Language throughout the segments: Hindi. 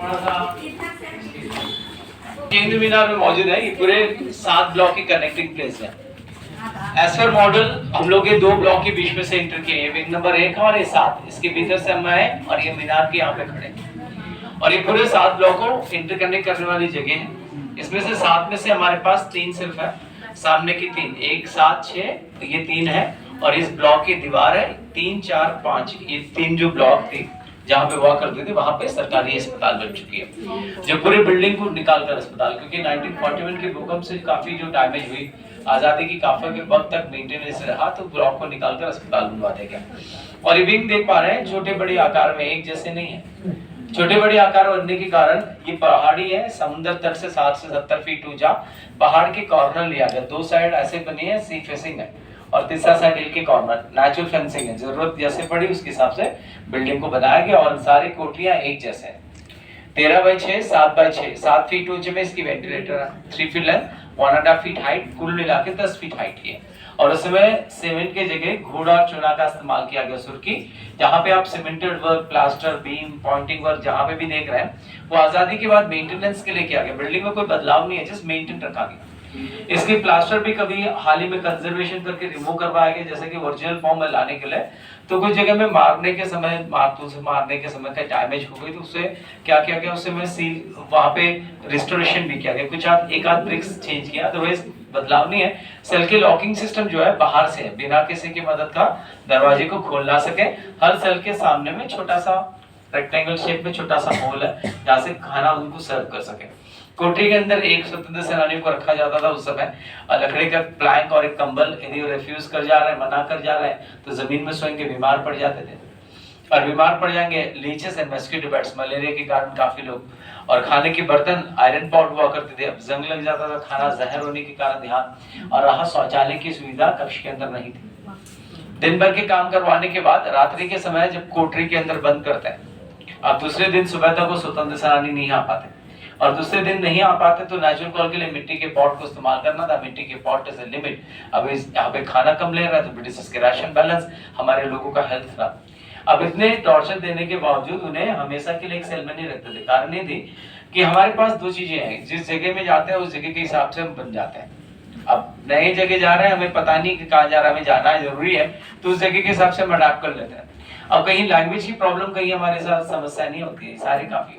थोड़ा सा केंद्र मीनार में मौजूद है। ये पूरे 7 ब्लॉक की कनेक्टिंग प्लेस है। एज पर मॉडल हम लोग ये 2 ब्लॉक के बीच में से इंटर किए हैं। विंग नंबर 1 और ये 7, इसके भीतर से हम आए और ये मीनार के यहाँ पे खड़े हैं। और ये पूरे 7 ब्लॉक को इंटरकनेक्ट करने वाली जगह है। इसमें से 7 में से हमारे पास 3 सिर्फ है, सामने की 3, 1 7 6 ये 3 है। और इस ब्लॉक की दीवार है 3 4 5, ये 3 जो ब्लॉक थी जहाँ पे हुआ करते थे वहां पे सरकारी अस्पताल बन चुकी है। जो पूरी बिल्डिंग को निकाल कर अस्पताल, क्योंकि 1941 के भूकंप से काफी जो डैमेज हुई, आजादी की काफी के वक्त तक मेंटेनेंस रहा, तो ब्लॉक को निकालकर अस्पताल बनवा दिया गया। और ये विंग देख पा रहे हैं छोटे बड़े आकार में, एक जैसे नहीं है। छोटे बड़े आकार बनने के कारण ये पहाड़ी है, समुद्र तट से 60 से 70 फीट ऊंचा। पहाड़ के कॉर्नर लिया गया, 2 साइड ऐसे बनी है, सी फेसिंग है, और तीसरा साइड हिल के कॉर्नर नेचुरल फेंसिंग है। जरूरत जैसे पड़ी उसके हिसाब से बिल्डिंग को बनाया गया। और सारी कोठरियां एक जैसे हैं। 13 बाई 6, 7 बाई 6, 7 फीट ऊंचे में इसकी वेंटिलेटर है, 3 फीट लेंथ, 1.5 फीट हाइट, कुल मिला के 10 फीट हाइट की है। और उसमें सीमेंट के जगह घोड़ा चूना का इस्तेमाल किया गया, सुर्खी। जहाँ पे आप cemented work, plaster, beam, Poynting work जहाँ पे भी देख रहे हैं, वो आजादी के बाद मेंटेनेंस के लिए किया गया। बिल्डिंग में कोई बदलाव नहीं है, जस्ट मेंटेन रखा गया। इसकी प्लास्टर भी कभी हाल ही में कंजर्वेशन करके रिमूव करवाया गया, जैसे कि ओरिजिनल फॉर्म में लाने के लिए। तो कुछ जगह में मारने के समय, मारतूल से मारने के समय का डैमेज हो गई, तो उससे क्या किया गया, उससे में सील वहां पे रिस्टोरेशन भी किया गया, कुछ एक आध ब्रिक्स चेंज किया, अदरवाइज बदलाव नहीं है। सेल के लॉकिंग सिस्टम जो है बाहर से है, बिना किसी की मदद का दरवाजे को खोल ना सके। हर सेल के सामने में छोटा सा रेक्टेंगल शेप में छोटा सा होल है, जहाँ से खाना उनको सर्व कर सके। कोठरी के अंदर एक स्वतंत्र सेनानियों को रखा जाता था उस समय। लकड़ी का प्लैंक और एक कंबल, यदि वो रिफ्यूज कर जा रहे हैं, मना कर जा रहे हैं, तो जमीन में सोएंगे, बीमार पड़ जाते थे। और बीमार पड़ जाएंगे leches and mosquito bytes, malaria के कारण काफी लोग। और खाने के बर्तन आयरन पॉट हुआ करते थे, अब जंग लग जाता था, खाना जहर होने के कारण ध्यान। और रहा शौचालय की सुविधा कक्ष के अंदर नहीं थी। दिन भर के काम करवाने के बाद रात्रि के समय जब कोठरी के अंदर बंद करते हैं, अब दूसरे दिन सुबह तक वो स्वतंत्र सेनानी नहीं आ पाते, और दूसरे दिन नहीं आ पाते तो नेचुरल कॉल के लिए मिट्टी के पॉट को इस्तेमाल करना था। मिट्टी के पॉट इज अ लिमिट। अब इस यहाँ पे खाना कम ले रहा है, तो ब्रिटिश के राशन बैलेंस, हमारे लोगों का हेल्थ खराब। अब इतने टॉर्चर देने के बावजूद उन्हें हमेशा के लिए एक सेल में नहीं रखते थे। कारण ये थी कि हमारे पास 2 चीजें हैं, जिस जगह में जाते हैं उस जगह के हिसाब से हम बन जाते हैं। अब नई जगह जा रहे हैं, हमें पता नहीं कि कहाँ जा रहा है, हमें जाना है, जरूरी है, तो उस जगह के हिसाब से हम अडैप्ट कर लेते हैं। अब कहीं लैंग्वेज की प्रॉब्लम, कहीं हमारे साथ समस्या नहीं होती है, सारी काफी।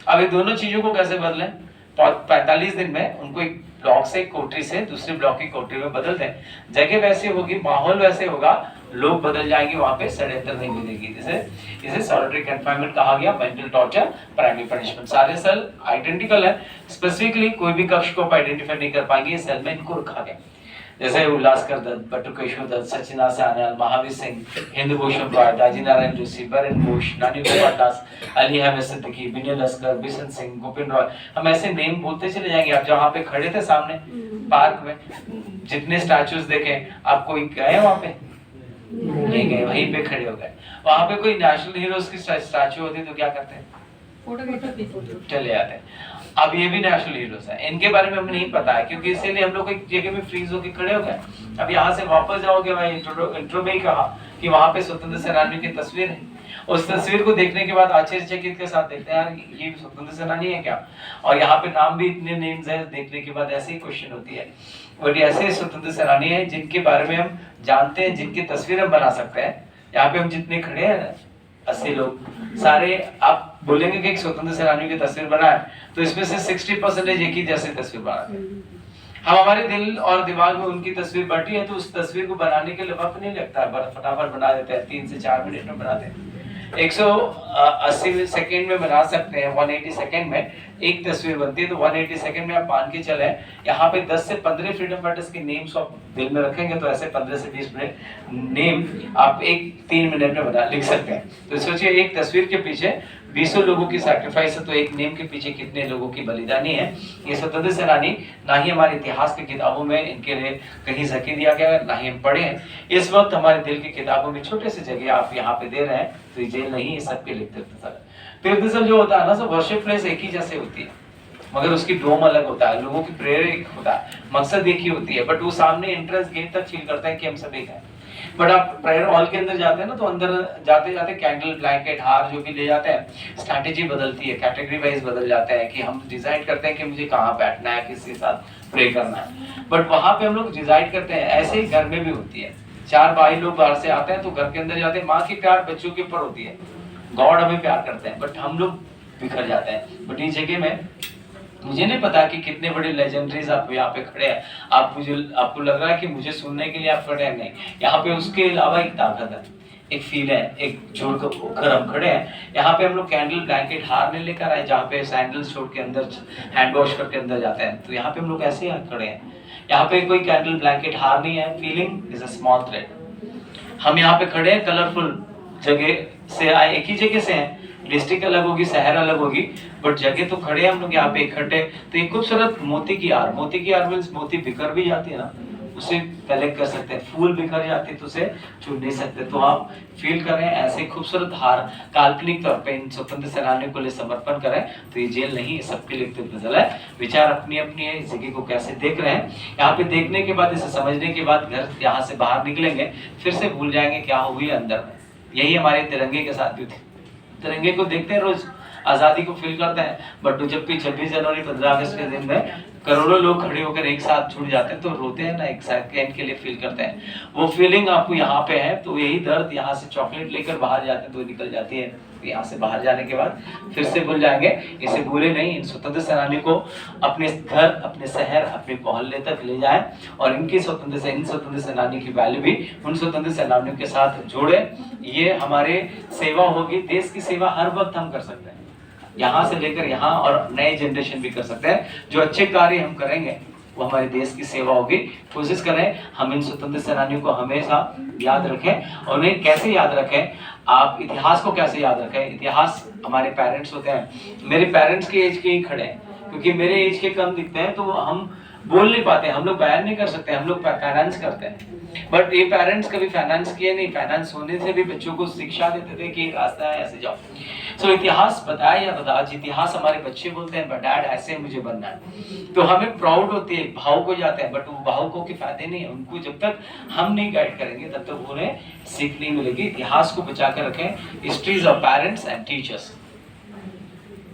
अब ये दोनों चीजों को कैसे बदलें? 45 दिन में उनको एक ब्लॉक से, कोठरी से दूसरे ब्लॉक की कोठरी में बदलते हैं। जगह वैसी होगी, माहौल वैसे होगा, लोग बदल जाएंगे, वहां पे षड्यंत्र नहीं मिलेगी। इसे सॉलिटरी कन्फाइनमेंट कहा गया, मेंटल टॉर्चर, प्राइमरी पनिशमेंट। सारे सेल आइडेंटिकल है, स्पेसिफिकली कोई भी कक्ष को आइडेंटिफाई नहीं कर पाएंगे, सेल में इनको रखा गया। जैसे उल्लासकर दत्त, बटुकेश्वर दत्त, सचिना सान्याल, महावीर सिंह, हिंदू भूषण रॉय, दाजी नारायण जोशी, बरेन घोष, नानी गोपाल दास, अली अहमद सिद्दीकी, विनय लस्कर, बिशन सिंह, गोपिन रॉय। हम ऐसे नेम बोलते चले जाएंगे। आप जहाँ पे खड़े थे सामने पार्क में, जितने स्टैचूज देखे, आप कोई गए वहां पे? नहीं गए, वहीं पे खड़े हो गए। वहां पे कोई नेशनल हीरोज की स्टैचू होती तो क्या करते हैं? फोटो चले जाते हैं। अब ये भी नेशनल हीरोज हैं, इनके बारे में हमें नहीं पता है, क्योंकि इसीलिए हम लोग एक जगह में फ्रीज होकर खड़े हो गए। अब यहाँ से वापस जाओगे, भाई इंट्रो में ही कहा कि वहां पे स्वतंत्र सेनानियों की तस्वीर है। उस तस्वीर को देखने के बाद आश्चर्यचकित के साथ देखते हैं, यार ये स्वतंत्र सेनानी है क्या? और यहाँ पे नाम भी इतने नेम्स हैं, देखने के बाद ऐसे ही क्वेश्चन होती है। और ये ऐसे स्वतंत्र सेनानी है जिनके बारे में हम जानते हैं, जिनकी तस्वीर हम बना सकते हैं। यहाँ पे हम जितने खड़े हैं 80 लोग, सारे आप बोलेंगे कि एक स्वतंत्र सेनानियों की तस्वीर बनाए, तो इसमें से 60% एक ही जैसी तस्वीर बनाते हैं। हम हमारे दिल और दिमाग में उनकी तस्वीर बैठी है, तो उस तस्वीर को बनाने के लिए वक्त नहीं लगता है, फटाफट बना देते हैं, 3 से 4 मिनट में बनाते हैं। 180 सेकेंड में बना सकते हैं, 180 सेकेंड में एक तस्वीर बनती है। तो 180 सेकेंड में आप मान के चले, यहाँ पे 10 से 15 फ्रीडम फाइटर्स के नेम्स आप दिल में रखेंगे, तो ऐसे 15 से 20 मिनट नेम आप 3 मिनट में बना लिख सकते हैं। तो सोचिए, एक तस्वीर के पीछे 20 लोगों की सैक्रिफाइस है, तो एक नेम के पीछे कितने लोगों की बलिदानी है। ये स्वतंत्र सेनानी ना ही हमारे इतिहास की किताबों में इनके लिए कहीं जिक्र दिया गया है, ना ही हम पढ़े हैं। इस वक्त हमारे दिल की किताबों में छोटे से जगह आप यहाँ पे दे रहे हैं, तो ये जेल नहीं, ये सबके लिए तीर्थस्थल जो होता है ना, सब वर्शिप प्लेस एक ही जैसे होती है, मगर उसकी डोम अलग होता है, लोगों की प्रेयर एक होता है, मकसद एक ही होती है, बट वो सामने एंट्रेंस गेट तक फील करता है कि हम सब एक हैं। बट आप प्रेयर हॉल के अंदर जाते हैं ना, तो अंदर जाते जाते कैंडल, ब्लैंकेट, हार जो भी ले जाते हैं, स्ट्रैटेजी बदलती है, कैटेगरी वाइज बदल जाते हैं कि हम डिसाइड करते हैं कि मुझे कहाँ बैठना है, किसके साथ प्रे करना है। बट वहां पे हम लोग डिसाइड करते हैं। ऐसे ही घर में भी होती है। 4 भाई लोग बाहर से आते हैं तो घर के अंदर जाते हैं, माँ की प्यार बच्चों के ऊपर होती है, गॉड हमें प्यार करते हैं, बट हम लोग बिखर जाते हैं। बट इस जगह में मुझे नहीं पता कि कितने बड़े लेजेंडरीज आप यहाँ पे खड़े हैं। आपको लग रहा है कि मुझे सुनने के लिए आप खड़े हैं, नहीं, यहाँ पे उसके अलावा एक ताकत है, एक फील है, एक जोड़ कर हम खड़े हैं। यहाँ पे हम लोग कैंडल, ब्लैंकेट, हार नहीं लेकर आए, जहाँ पे सैंडल्स छोड़ के अंदर हैंड वॉश करके अंदर जाते हैं, तो यहाँ पे हम लोग ऐसे ही खड़े हैं। यहाँ पे कोई कैंडल, ब्लैंकेट, हार नहीं है। Feeling is a small thread. हम यहाँ पे खड़े हैं, कलरफुल जगह से आए, एक ही जगह से हैं, डिस्ट्रिक्ट अलग होगी, शहर अलग होगी, बट जगह तो खड़े हैं हम लोग यहाँ पे इकट्ठे। तो एक खूबसूरत मोती की हार, मोती की हार मीन्स मोती बिखर भी जाती है ना, उसे कलेक्ट कर सकते हैं। फूल बिखर जाते हैं तो उसे छू नहीं सकते। तो आप फील करें ऐसे खूबसूरत हार काल्पनिक तौर पे इन स्वतंत्र सेनानियों को लिए समर्पण करें। तो ये जेल नहीं, सबके लिए तो गजल है। विचार अपनी अपनी है, इस जगह को कैसे देख रहे हैं। यहाँ पे देखने के बाद, इसे समझने के बाद घर यहाँ से बाहर निकलेंगे, फिर से भूल जाएंगे क्या हुई अंदर में। यही हमारे तिरंगे के साथ भी थे। तिरंगे को देखते हैं रोज, आजादी को फील करते हैं, बट जब भी 26 जनवरी 15 अगस्त के दिन में करोड़ों लोग खड़े होकर एक साथ जुड़ जाते हैं तो रोते हैं ना, एक सेकंड के लिए फील करते हैं। वो फीलिंग आपको यहाँ पे है। तो यही दर्द, यहाँ से चॉकलेट लेकर बाहर जाते हैं तो निकल जाती है। तो यहाँ से बाहर जाने के बाद फिर से भूल जाएंगे। इसे भूले नहीं। इन स्वतंत्र सेनानी को अपने घर, अपने शहर, अपने मोहल्ले तक ले जाएं और इन स्वतंत्र सेनानी की वैल्यू भी उन स्वतंत्र सेनानियों के साथ जोड़े। ये हमारे सेवा होगी। देश की सेवा हर वक्त हम कर सकते हैं, यहाँ से लेकर यहाँ, और नए जनरेशन भी कर सकते हैं। जो अच्छे कार्य हम करेंगे वो हमारे देश की सेवा होगी। कोशिश करें हम इन स्वतंत्र सेनानियों को हमेशा याद रखें। और उन्हें कैसे याद रखें, आप इतिहास को कैसे याद रखें। इतिहास हमारे पेरेंट्स होते हैं। मेरे पेरेंट्स के एज के ही खड़े हैं, क्योंकि मेरे एज के कम दिखते हैं तो हम बोल नहीं पाते, हम लोग बयान नहीं कर सकते, हम लोग फाइनेंस करते हैं। बट ये पेरेंट्स कभी फाइनेंस किए नहीं। फाइनेंस होने से भी बच्चों को शिक्षा देते थे कि रास्ता है, ऐसे जाओ। सो इतिहास बताया जाता था। आज इतिहास हमारे बच्चे बोलते हैं, बट डैड ऐसे मुझे बनना है। तो हमें प्राउड होती है, भावुक हो जाते हैं, बट वो भावुकों के फायदे नहीं है। उनको जब तक हम नहीं गाइड करेंगे तब तक उन्हें सीख नहीं मिलेगी। इतिहास को बचा कर रखें। Histories of parents and teachers,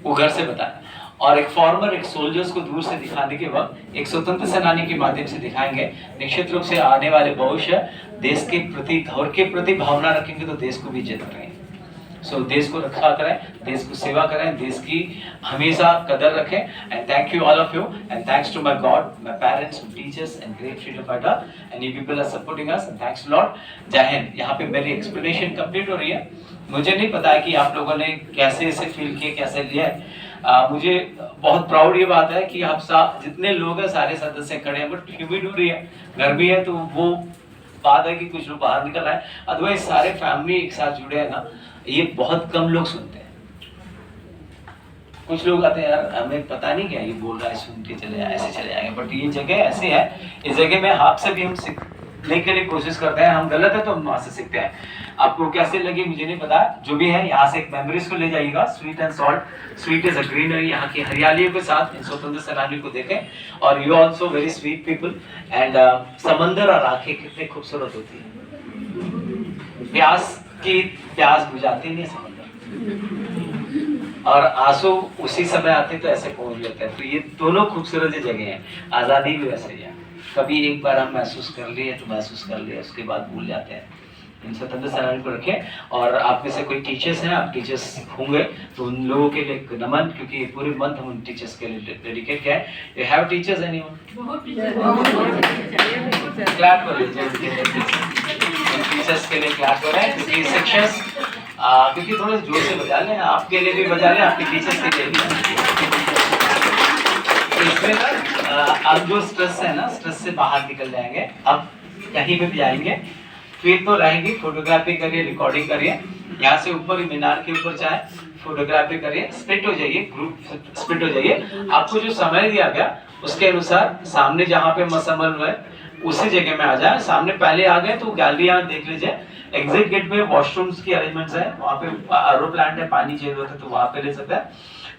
वो घर से बताएं। और एक फॉर्मर, एक सोल्जर्स को दूर से दिखाने के वक्त एक स्वतंत्र सेनानी के माध्यम से दिखाएंगे। निश्चित रूप से आने वाले भविष्य देश के प्रति, घर के प्रति भावना रखेंगे तो देश को भी इज्जत करेंगे। सो देश को रक्षा करें, देश को सेवा करें, देश की हमेशा कदर रखें। And thank you all of you, and thanks to my god, my parents, teachers and great freedom fighter, and you people are supporting us, and thanks lot. Jai Hind. यहाँ पे मेरी एक्सप्लेनेशन कंप्लीट हो रही है। मुझे नहीं पता है कि आप लोगों ने कैसे इसे फील किया, कैसे लिया है। मुझे बहुत प्राउड ये बात है कि आप जितने लोग हैं सारे सदस्य खड़े हैं, बट ह्यूमिड हो रही है, गर्मी है, तो वो बात है कि कुछ लोग बाहर निकल रहे हैं। अदरवाइज सारे फैमिली एक साथ जुड़े हैं ना, ये बहुत कम लोग सुनते हैं। कुछ लोग आते हैं, यार हमें पता नहीं क्या ये बोल रहा है, सुन के चले जाए, ऐसे चले जाएंगे। बट ये जगह ऐसी है, इस जगह में आपसे भी हम सीखने के लिए कोशिश करते हैं। हम गलत है तो हम वहां से सीखते हैं। आपको कैसे लगी मुझे नहीं पता, जो भी है यहाँ से एक मेमोरीज को ले जाइएगा। Sweet and salt, sweet is a greenery, यहाँ की हरियालियों के साथ इन स्वतंत्र सेनानियों को देखें। और you also very sweet people. And समंदर और आंखें कितनी खूबसूरत होती है। प्यास बुझाती नहीं समंदर, और आंसू उसी समय आते तो ऐसे पहुंच जाते हैं। तो ये दोनों खूबसूरत जगह हैं। आजादी भी वैसे ही है, कभी एक बार हम महसूस कर लिए तो महसूस कर लिए, उसके बाद भूल जाते हैं। इन स्वतंत्र सेनानियों को रखें। और आप में से कोई टीचर्स हैं, आप टीचर्स होंगे तो उन लोगों के लिए एक नमन, क्योंकि पूरे मंथ हम उन टीचर्स के लिए डेडिकेट किया है। You have teachers anyone? Clap कर लीजिए टीचर्स के लिए, क्लैप करें, क्योंकि शिक्षक क्योंकि थोड़ा जोर से बजा लें, आपके लिए भी बजा लें, आपके टीचर्स के लिए भी। इसमें ना अब जो स्ट्रेस है ना, स्ट्रेस से बाहर निकल जाएंगे। अब कहीं भी जाएंगे फिर तो रहेंगी, फोटोग्राफी करिए, रिकॉर्डिंग करिए। यहाँ से ऊपर मीनार के ऊपर चाहे फोटोग्राफी करिए, स्प्लिट हो जाइए, ग्रुप स्प्लिट हो जाइए। आपको जो समय दिया गया उसके अनुसार सामने जहाँ पे मसमल है उसी जगह में आ जाए, सामने पहले आ गए तो गैलरी यहाँ देख लीजिए। एग्जिट गेट में वॉशरूम्स की अरेंजमेंट्स है, वहाँ पे आरओ प्लांट है, पानी चाहिए होता है तो वहाँ पे ले सकते हैं।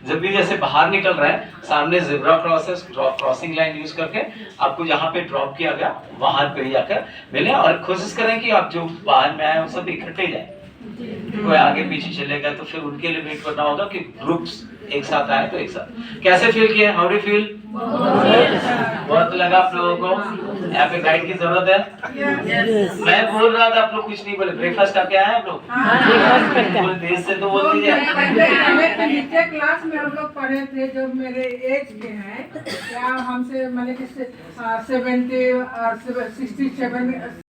जब भी जैसे बाहर निकल रहा है, सामने ज़ेब्रा क्रॉस है, क्रॉसिंग लाइन यूज करके आपको जहाँ पे ड्रॉप किया गया वहां पे जाकर मिले, और कोशिश करें कि आप जो बाहर में आए वो सब इकट्ठे जाए। कोई आगे पीछे चलेगा तो फिर उनके लिए वेट करना होगा कि ग्रुप्स एक साथ आए तो एक साथ। कैसे फील किए? How do feel? बहुत लगा आप लोगों को? यहाँ पे गाइड की जरूरत है? मैं बोल रहा था, आप लोग कुछ नहीं बोले। ब्रेकफास्ट करके आए आप लोग? पूरे देश से तो बोल दीजिए। नीचे क्लास में हम लोग पढ़े थे जो मेरे एज के हैं, क्या हमसे मतलब कि 70 और 67